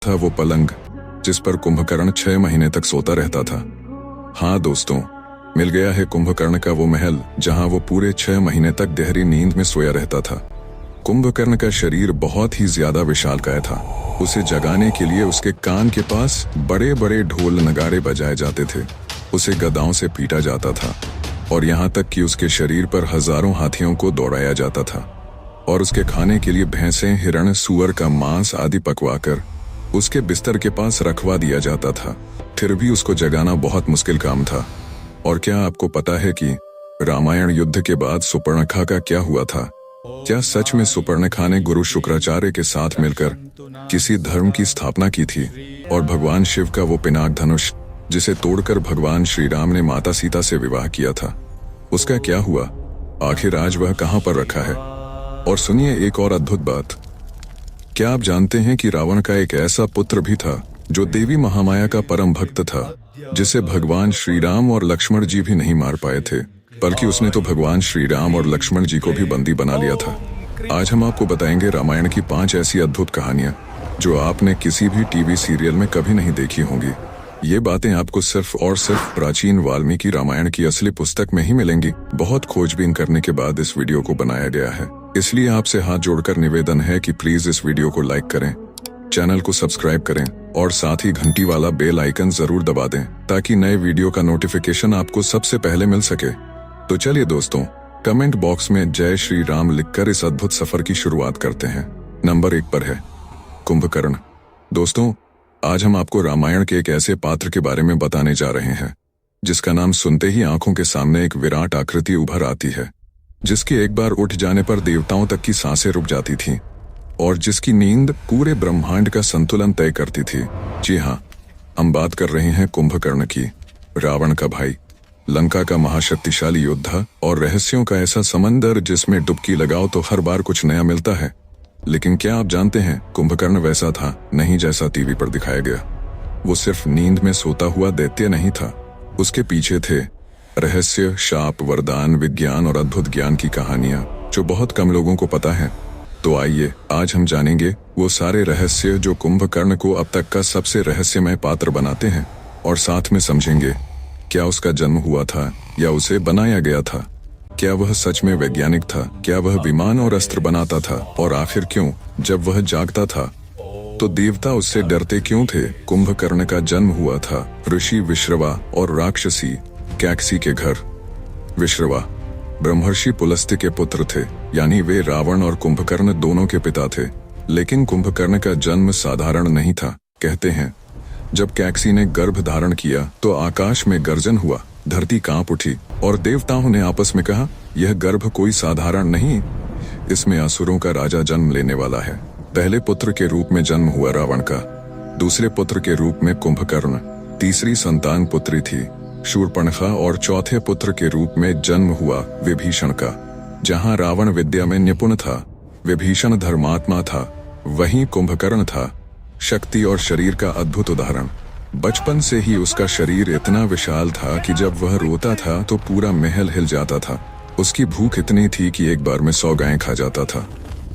था वो पलंग जिस पर कुंभकर्ण 6 महीने तक सोता रहता था। हाँ दोस्तों, मिल गया है कुंभकर्ण का वो महल जहां वो पूरे 6 महीने तक गहरी नींद में सोया रहता था। कुंभकर्ण का शरीर बहुत ही ज्यादा विशालकाय था। उसे जगाने के लिए उसके कान के पास बड़े बड़े ढोल नगाड़े बजाए जाते थे। उसे गदाओं से पीटा जाता था और यहाँ तक कि उसके शरीर पर हजारों हाथियों को दौड़ाया जाता था और उसके खाने के लिए भैंसें, हिरण, सुअर का मांस आदि पकवाकर उसके बिस्तर के पास रखवा दिया जाता था। फिर भी उसको जगाना बहुत मुश्किल काम था। और क्या आपको पता है कि रामायण युद्ध के बाद सुपर्णखा का क्या हुआ था? क्या सच में सुपर्णखा ने गुरु शुक्राचार्य के साथ मिलकर किसी धर्म की स्थापना की थी और भगवान शिव का वो पिनाक धनुष जिसे तोड़कर भगवान श्री राम ने माता सीता से विवाह किया था, उसका क्या हुआ? आखिर आज वह कहां पर रखा है? और सुनिए एक और अद्भुत बात। क्या आप जानते हैं कि रावण का एक ऐसा पुत्र भी था जो देवी महामाया का परम भक्त था, जिसे भगवान श्री राम और लक्ष्मण जी भी नहीं मार पाए थे, बल्कि उसने तो भगवान श्री राम और लक्ष्मण जी को भी बंदी बना लिया था। आज हम आपको बताएंगे रामायण की 5 ऐसी अद्भुत कहानियां जो आपने किसी भी टीवी सीरियल में कभी नहीं देखी होंगी। ये बातें आपको सिर्फ और सिर्फ प्राचीन वाल्मीकि रामायण की असली पुस्तक में ही मिलेंगी। बहुत खोजबीन करने के बाद इस वीडियो को बनाया गया है, इसलिए आपसे हाथ जोड़कर निवेदन है कि प्लीज इस वीडियो को लाइक करें, चैनल को सब्सक्राइब करें और साथ ही घंटी वाला बेल आइकन जरूर दबा दें ताकि नए वीडियो का नोटिफिकेशन आपको सबसे पहले मिल सके। तो चलिए दोस्तों, कमेंट बॉक्स में जय श्री राम लिखकर इस अद्भुत सफर की शुरुआत करते हैं। नंबर 1 पर है कुंभकर्ण। दोस्तों, आज हम आपको रामायण के एक ऐसे पात्र के बारे में बताने जा रहे हैं जिसका नाम सुनते ही आंखों के सामने एक विराट आकृति उभर आती है, जिसके एक बार उठ जाने पर देवताओं तक की सांसें रुक जाती थीं और जिसकी नींद पूरे ब्रह्मांड का संतुलन तय करती थी। जी हाँ, हम बात कर रहे हैं कुंभकर्ण की, रावण का भाई, लंका का महाशक्तिशाली योद्धा और रहस्यों का ऐसा समंदर जिसमें डुबकी लगाओ तो हर बार कुछ नया मिलता है। लेकिन क्या आप जानते हैं, कुंभकर्ण वैसा था नहीं जैसा टीवी पर दिखाया गया। वो सिर्फ नींद में सोता हुआ दैत्य नहीं था, उसके पीछे थे रहस्य, शाप, वरदान, विज्ञान और अद्भुत ज्ञान की कहानियां जो बहुत कम लोगों को पता है। तो आइए आज हम जानेंगे वो सारे रहस्य जो कुंभकर्ण को अब तक का सबसे रहस्यमय पात्र बनाते हैं, और साथ में समझेंगे क्या उसका जन्म हुआ था या उसे बनाया गया था, क्या वह सच में वैज्ञानिक था, क्या वह विमान और अस्त्र बनाता था, और आखिर क्यों जब वह जागता था तो देवता उससे डरते क्यों थे। कुंभकर्ण का जन्म हुआ था ऋषि विश्रवा और राक्षसी कैकसी के घर। विश्रवा ब्रह्मर्षि पुलस्त्य के पुत्र थे, यानी वे रावण और कुंभकर्ण दोनों के पिता थे। लेकिन कुंभकर्ण का जन्म साधारण नहीं था। कहते हैं जब कैकसी ने गर्भ धारण किया तो आकाश में गर्जन हुआ, धरती कांप उठी और देवताओं ने आपस में कहा, यह गर्भ कोई साधारण नहीं, इसमें असुरों का राजा जन्म लेने वाला है। पहले पुत्र के रूप में जन्म हुआ रावण का, दूसरे पुत्र के रूप में कुंभकर्ण, तीसरी संतान पुत्री थी शूर्पणखा और चौथे पुत्र के रूप में जन्म हुआ विभीषण का। जहां रावण विद्या में निपुण था, विभीषण धर्मात्मा था, वहीं कुंभकर्ण था शक्ति और शरीर का अद्भुत उदाहरण। बचपन से ही उसका शरीर इतना विशाल था कि जब वह रोता था तो पूरा महल हिल जाता था। उसकी भूख इतनी थी कि एक बार में 100 गायें खा जाता था,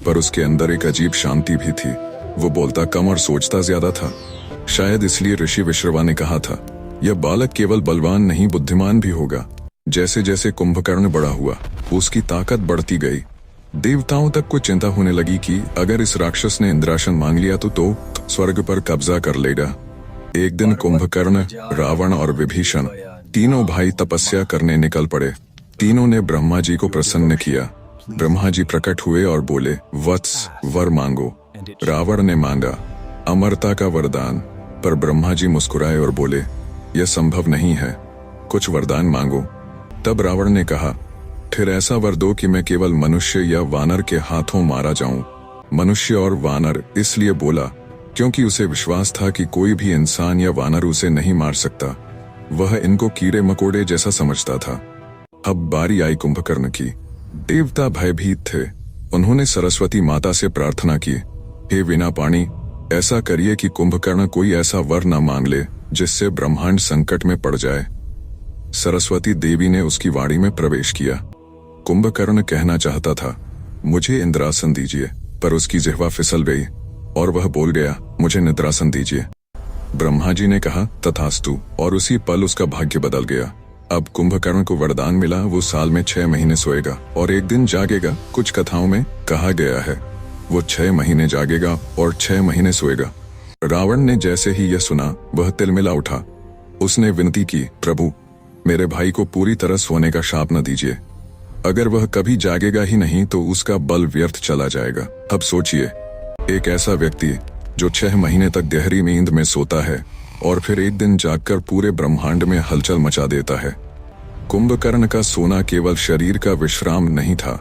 पर उसके अंदर एक अजीब शांति भी थी। वो बोलता कम और सोचता ज्यादा था। शायद इसलिए ऋषि विश्रवा ने कहा था, यह बालक केवल बलवान नहीं बुद्धिमान भी होगा। जैसे जैसे कुंभकर्ण बड़ा हुआ उसकी ताकत बढ़ती गई। देवताओं तक को चिंता होने लगी कि अगर इस राक्षस ने इंद्रासन मांग लिया तो स्वर्ग पर कब्जा कर लेगा। एक दिन कुंभकर्ण, रावण और विभीषण तीनों भाई तपस्या करने निकल पड़े। तीनों ने ब्रह्मा जी को प्रसन्न किया। ब्रह्मा जी प्रकट हुए और बोले, वत्स वर मांगो। रावण ने मांगा अमरता का वरदान, पर ब्रह्मा जी मुस्कुराए और बोले, यह संभव नहीं है, कुछ वरदान मांगो। तब रावण ने कहा, फिर ऐसा वर दो कि मैं केवल मनुष्य या वानर के हाथों मारा जाऊं। मनुष्य और वानर इसलिए बोला क्योंकि उसे विश्वास था कि कोई भी इंसान या वानर उसे नहीं मार सकता। वह इनको कीड़े मकोड़े जैसा समझता था। अब बारी आई कुंभकर्ण की। देवता भयभीत थे। उन्होंने सरस्वती माता से प्रार्थना की, हे वीणा पाणी, ऐसा करिए कि कुंभकर्ण कोई ऐसा वर न मांग ले जिससे ब्रह्मांड संकट में पड़ जाए। सरस्वती देवी ने उसकी वाणी में प्रवेश किया। कुंभकर्ण कहना चाहता था, मुझे इंद्रासन दीजिए, पर उसकी जिह्वा फिसल गई और वह बोल गया, मुझे निद्रासन दीजिए। ब्रह्मा जी ने कहा, तथास्तु, और उसी पल उसका भाग्य बदल गया। अब कुंभकर्ण को वरदान मिला, वो साल में 6 महीने सोएगा और एक दिन जागेगा। कुछ कथाओं में कहा गया है वो 6 महीने जागेगा और 6 महीने सोएगा। रावण ने जैसे ही यह सुना वह तिलमिला उठा। उसने विनती की, प्रभु मेरे भाई को पूरी तरह सोने का शाप न दीजिए। अगर वह कभी जागेगा ही नहीं तो उसका बल व्यर्थ चला जाएगा। अब सोचिए, एक ऐसा व्यक्ति जो 6 महीने तक गहरी नींद में सोता है और फिर एक दिन जागकर पूरे ब्रह्मांड में हलचल मचा देता है। कुंभकर्ण का सोना केवल शरीर का विश्राम नहीं था।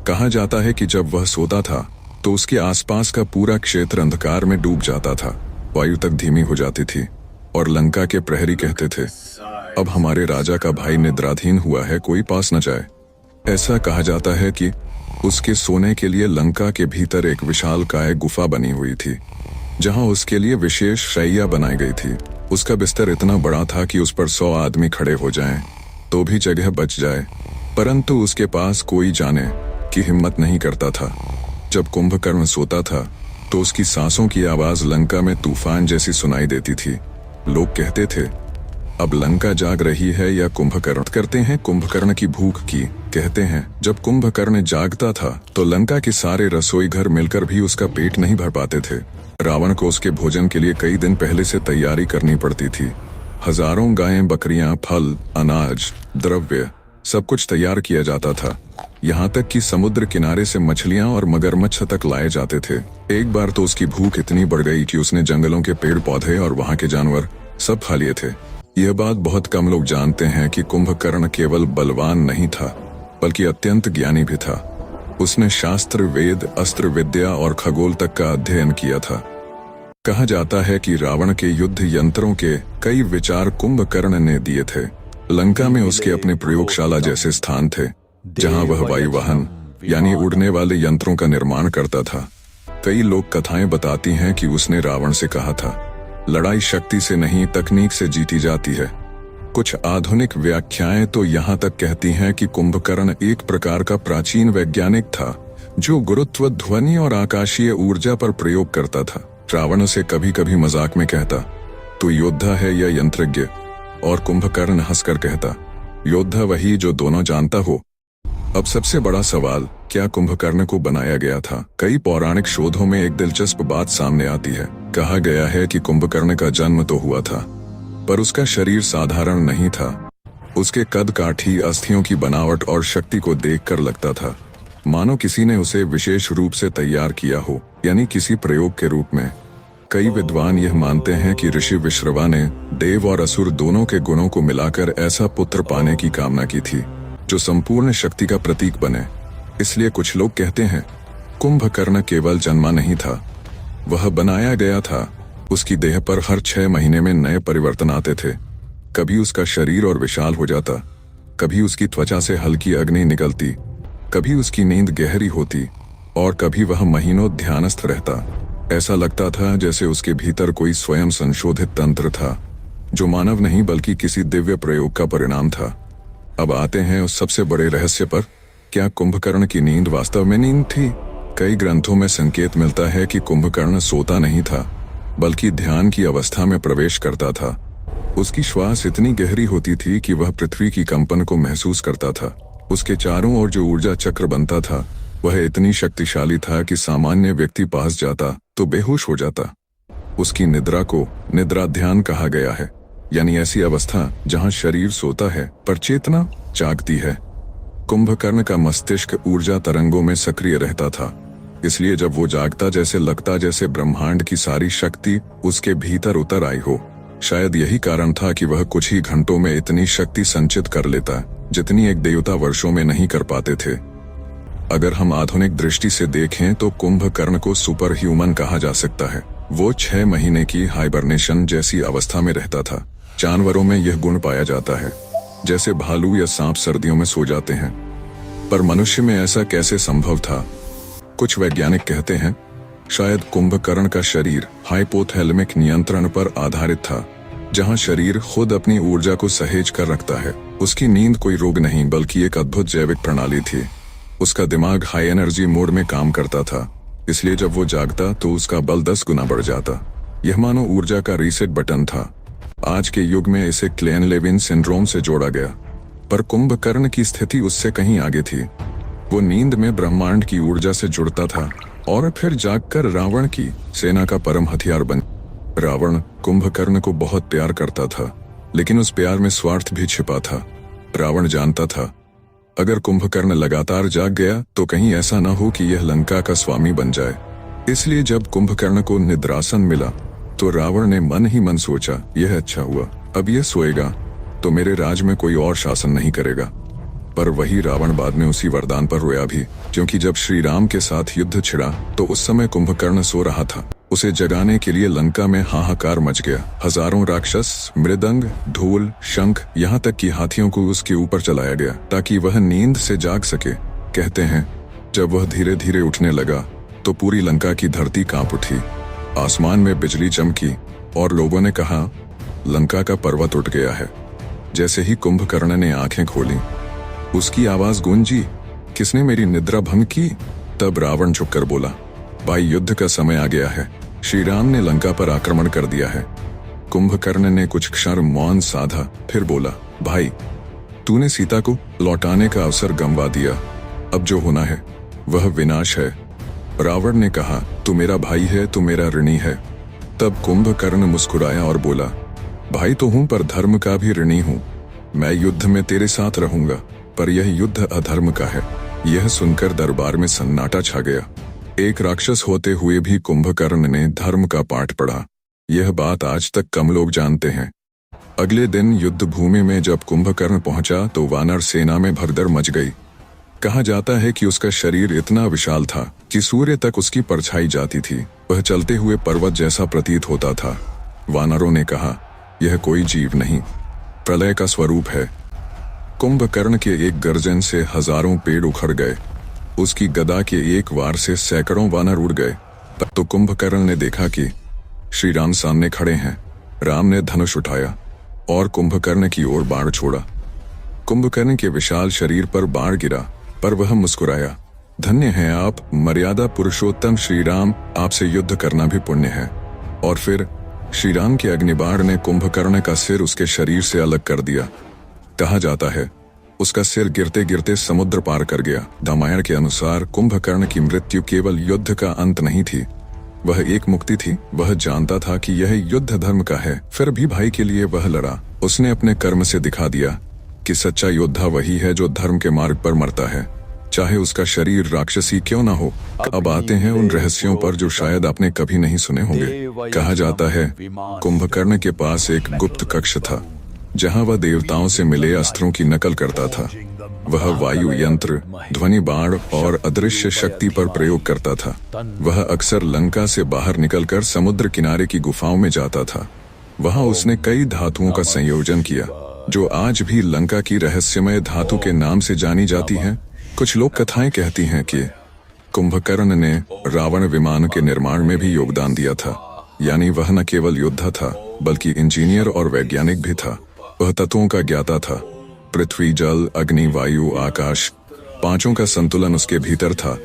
कहा जाता है कि जब वह सोता था तो उसके आसपास का पूरा क्षेत्र अंधकार में डूब जाता था, वायु तक धीमी हो जाती थी और लंका के प्रहरी कहते थे, अब हमारे राजा का भाई निद्राधीन हुआ है, कोई पास न जाए। ऐसा कहा जाता है कि उसके सोने के लिए लंका के भीतर एक विशालकाय गुफा बनी हुई थी, जहां उसके लिए विशेष शैय्या बनाई गई थी। उसका बिस्तर इतना बड़ा था कि उस पर 100 आदमी खड़े हो जाएं तो भी जगह बच जाए, परंतु उसके पास कोई जाने की हिम्मत नहीं करता था। जब कुंभकर्ण सोता था तो उसकी सांसों की आवाज लंका में तूफान जैसी सुनाई देती थी। लोग कहते थे, अब लंका जाग रही है या कुंभकर्ण। करते हैं कुंभकर्ण की भूख की। कहते हैं जब कुंभकर्ण जागता था तो लंका के सारे रसोई घर मिलकर भी उसका पेट नहीं भर पाते थे। रावण को उसके भोजन के लिए कई दिन पहले से तैयारी करनी पड़ती थी। हजारों गायें, बकरियां, फल, अनाज, द्रव्य, सब कुछ तैयार किया जाता था। यहाँ तक कि समुद्र किनारे से मछलियां और मगरमच्छ तक लाए जाते थे। एक बार तो उसकी भूख इतनी बढ़ गई कि उसने जंगलों के पेड़ पौधे और वहाँ के जानवर सब खा लिए थे। यह बात बहुत कम लोग जानते हैं कि कुंभकर्ण केवल बलवान नहीं था बल्कि अत्यंत ज्ञानी भी था। उसने शास्त्र, वेद, अस्त्र विद्या और खगोल तक का अध्ययन किया था। कहा जाता है कि रावण के युद्ध यंत्रों के कई विचार कुंभकर्ण ने दिए थे। लंका में उसके अपने प्रयोगशाला जैसे स्थान थे जहां वह वायुवाहन यानी उड़ने वाले यंत्रों का निर्माण करता था। कई लोक कथाएं बताती हैं कि उसने रावण से कहा था, लड़ाई शक्ति से नहीं तकनीक से जीती जाती है। कुछ आधुनिक व्याख्याएं तो यहाँ तक कहती हैं कि कुंभकर्ण एक प्रकार का प्राचीन वैज्ञानिक था जो गुरुत्व, ध्वनि और आकाशीय ऊर्जा पर प्रयोग करता था। रावण उसे कभी कभी मजाक में कहता, तू योद्धा है या यंत्रज्ञ, और कुंभकर्ण हंसकर कहता, योद्धा वही जो दोनों जानता हो। अब सबसे बड़ा सवाल, क्या कुंभकर्ण को बनाया गया था? कई पौराणिक शोधों में एक दिलचस्प बात सामने आती है। कहा गया है कि कुंभकर्ण का जन्म तो हुआ था पर उसका शरीर साधारण नहीं था। उसके कद काठी, अस्थियों की बनावट और शक्ति को देखकर लगता था मानो किसी ने उसे विशेष रूप से तैयार किया हो, यानी किसी प्रयोग के रूप में। कई विद्वान यह मानते हैं कि ऋषि विश्रवा ने देव और असुर दोनों के गुणों को मिलाकर ऐसा पुत्र पाने की कामना की थी जो संपूर्ण शक्ति का प्रतीक बने। इसलिए कुछ लोग कहते हैं कुंभकर्ण केवल जन्मा नहीं था, वह बनाया गया था। उसकी देह पर हर 6 महीने में नए परिवर्तन आते थे। कभी उसका शरीर और विशाल हो जाता, कभी उसकी त्वचा से हल्की अग्नि निकलती, कभी उसकी नींद गहरी होती और कभी वह महीनों ध्यानस्थ रहता। ऐसा लगता था जैसे उसके भीतर कोई स्वयं संशोधित तंत्र था जो मानव नहीं बल्कि किसी दिव्य प्रयोग का परिणाम था। अब आते हैं उस सबसे बड़े रहस्य पर, क्या कुंभकर्ण की नींद वास्तव में नींद थी? कई ग्रंथों में संकेत मिलता है कि कुंभकर्ण सोता नहीं था बल्कि ध्यान की अवस्था में प्रवेश करता था। उसकी श्वास इतनी गहरी होती थी कि वह पृथ्वी की कंपन को महसूस करता था। उसके चारों ओर जो ऊर्जा चक्र बनता था वह इतनी शक्तिशाली था कि सामान्य व्यक्ति पास जाता तो बेहोश हो जाता। उसकी निद्रा को निद्रा ध्यान कहा गया है, यानी ऐसी अवस्था जहां शरीर सोता है पर चेतना जागती है। कुंभकर्ण का मस्तिष्क ऊर्जा तरंगों में सक्रिय रहता था, इसलिए जब वो जागता जैसे लगता जैसे ब्रह्मांड की सारी शक्ति उसके भीतर उतर आई हो। शायद यही कारण था कि वह कुछ ही घंटों में इतनी शक्ति संचित कर लेता जितनी एक देवता वर्षों में नहीं कर पाते थे। अगर हम आधुनिक दृष्टि से देखें तो कुंभकर्ण को सुपर ह्यूमन कहा जा सकता है। वो 6 महीने की हाइबरनेशन जैसी अवस्था में रहता था। जानवरों में यह गुण पाया जाता है, जैसे भालू या सांप सर्दियों में सो जाते हैं, पर मनुष्य में ऐसा कैसे संभव था? कुछ वैज्ञानिक कहते हैं शायद कुंभकर्ण का शरीर हाइपोथैलेमिक नियंत्रण पर आधारित था, जहां शरीर खुद अपनी ऊर्जा को सहेज कर रखता है। उसकी नींद कोई रोग नहीं बल्कि एक अद्भुत जैविक प्रणाली थी। उसका दिमाग हाई एनर्जी मोड में काम करता था इसलिए जब वो जागता तो उसका बल 10 गुना बढ़ जाता। यह मानो ऊर्जा का रीसेट बटन था। आज के युग में इसे क्लेन लेविन सिंड्रोम से जोड़ा गया, पर कुंभकर्ण की स्थिति उससे कहीं आगे थी। वो नींद में ब्रह्मांड की ऊर्जा से जुड़ता था और फिर जागकर रावण की सेना का परम हथियार बन। रावण कुंभकर्ण को बहुत प्यार करता था, लेकिन उस प्यार में स्वार्थ भी छिपा था। रावण जानता था अगर कुंभकर्ण लगातार जाग गया तो कहीं ऐसा न हो कि यह लंका का स्वामी बन जाए। इसलिए जब कुंभकर्ण को निद्रासन मिला तो रावण ने मन ही मन सोचा, यह अच्छा हुआ, अब यह सोएगा तो मेरे राज में कोई और शासन नहीं करेगा। पर वही रावण बाद में उसी वरदान पर रोया भी, क्योंकि जब श्री राम के साथ युद्ध छिड़ा तो उस समय कुंभकर्ण सो रहा था। उसे जगाने के लिए लंका में हाहाकार मच गया। हजारों राक्षस, मृदंग, ढोल, शंख, यहाँ तक कि हाथियों को उसके ऊपर चलाया गया ताकि वह नींद से जाग सके। कहते हैं जब वह धीरे धीरे उठने लगा तो पूरी लंका की धरती कांप उठी। आसमान में बिजली चमकी और लोगों ने कहा लंका का पर्वत उठ गया है। जैसे ही कुंभकर्ण ने आंखें खोली उसकी आवाज गूंजी, किसने मेरी निद्रा भंग की? तब रावण झुककर बोला, भाई युद्ध का समय आ गया है, श्री राम ने लंका पर आक्रमण कर दिया है। कुंभकर्ण ने कुछ क्षण मौन साधा, फिर बोला, भाई तूने सीता को लौटाने का अवसर गंवा दिया, अब जो होना है वह विनाश है। रावण ने कहा, तू मेरा भाई है, तू मेरा ऋणी है। तब कुंभकर्ण मुस्कुराया और बोला, भाई तो हूं पर धर्म का भी ऋणी हूं। मैं युद्ध में तेरे साथ रहूंगा, पर यह युद्ध अधर्म का है। यह सुनकर दरबार में सन्नाटा छा गया। एक राक्षस होते हुए भी कुंभकर्ण ने धर्म का पाठ पढ़ा। यह बात आज तक कम लोग जानते हैं। अगले दिन युद्ध भूमि में जब कुंभकर्ण पहुंचा तो वानर सेना में भगदड़ मच गई। कहा जाता है कि उसका शरीर इतना विशाल था कि सूर्य तक उसकी परछाई जाती थी। वह चलते हुए पर्वत जैसा प्रतीत होता था। वानरों ने कहा, यह कोई जीव नहीं, प्रलय का स्वरूप है। कुंभकर्ण के एक गर्जन से हजारों पेड़ उखड़ गए। उसकी गदा के एक वार से सैकड़ों वानर उड़ गए। तब तो कुंभकर्ण ने देखा कि श्री राम सामने खड़े हैं। राम ने धनुष उठाया और कुंभकर्ण की ओर बाण छोड़ा। कुंभकर्ण के विशाल शरीर पर बाण गिरा, पर वह मुस्कुराया, धन्य हैं आप मर्यादा पुरुषोत्तम श्री राम, आपसे युद्ध करना भी पुण्य है। और फिर श्री राम के अग्निबाण ने कुंभकर्ण का सिर उसके शरीर से अलग कर दिया। कहा जाता है उसका सिर गिरते गिरते समुद्र पार कर गया। रामायण के अनुसार कुंभकर्ण की मृत्यु केवल युद्ध का अंत नहीं थी, वह एक मुक्ति थी। वह जानता था कि यह युद्ध धर्म का है, फिर भी भाई के लिए वह लड़ा। उसने अपने कर्म से दिखा दिया कि सच्चा योद्धा वही है जो धर्म के मार्ग पर मरता है, चाहे उसका शरीर राक्षसी क्यों ना हो। अब आते हैं उन रहस्यों पर जो शायद आपने कभी नहीं सुने होंगे। कहा जाता है कुंभकर्ण के पास एक गुप्त कक्ष था जहां वह देवताओं से मिले अस्त्रों की नकल करता था। वह वायु यंत्र, ध्वनि बाण और अदृश्य शक्ति पर प्रयोग करता था। वह अक्सर लंका से बाहर निकलकर समुद्र किनारे की गुफाओं में जाता था। वहां उसने कई धातुओं का संयोजन किया जो आज भी लंका की रहस्यमय धातु के नाम से जानी जाती हैं। कुछ लोक कथाएं कहती हैं कि कुंभकर्ण ने रावण विमान के निर्माण में भी योगदान दिया था। यानी वह न केवल योद्धा था बल्कि इंजीनियर और वैज्ञानिक भी था। वह तत्वों का ज्ञाता था। पृथ्वी, जल, अग्नि, वायु, आकाश, पांचों का संतुलन उसके भीतर था।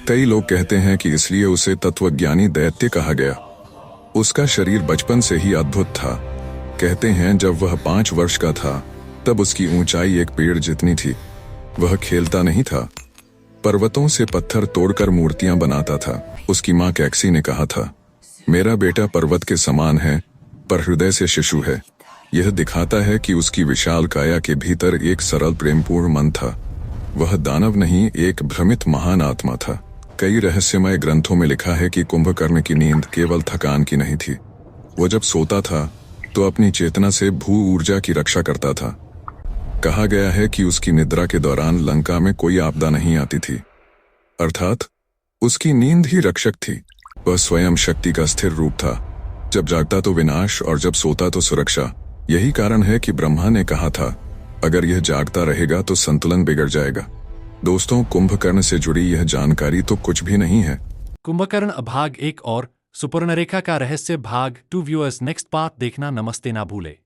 कई लोग कहते हैं कि इसलिए उसे तत्वज्ञानी दैत्य कहा गया। उसका शरीर बचपन से ही अद्भुत था। कहते हैं जब वह 5 वर्ष का था तब उसकी ऊंचाई एक पेड़ जितनी थी। वह खेलता नहीं था, पर्वतों से पत्थर तोड़कर मूर्तियां बनाता था। उसकी माँ कैक्सी ने कहा था, मेरा बेटा पर्वत के समान है पर हृदय से शिशु है। यह दिखाता है कि उसकी विशाल काया के भीतर एक सरल प्रेमपूर्ण मन था। वह दानव नहीं, एक भ्रमित महान आत्मा था। कई रहस्यमय ग्रंथों में लिखा है कि कुंभकर्ण की नींद केवल थकान की नहीं थी। वो जब सोता था तो अपनी चेतना से भू ऊर्जा की रक्षा करता था। कहा गया है कि उसकी निद्रा के दौरान लंका में कोई आपदा नहीं आती थी, अर्थात उसकी नींद ही रक्षक थी। वह स्वयं शक्ति का स्थिर रूप था। जब जागता तो विनाश और जब सोता तो सुरक्षा। यही कारण है कि ब्रह्मा ने कहा था अगर यह जागता रहेगा तो संतुलन बिगड़ जाएगा। दोस्तों, कुंभकर्ण से जुड़ी यह जानकारी तो कुछ भी नहीं है। कुंभकर्ण भाग 1 और सुपर्णरेखा का रहस्य भाग 2 व्यूअर्स नेक्स्ट पार्ट देखना नमस्ते ना भूले।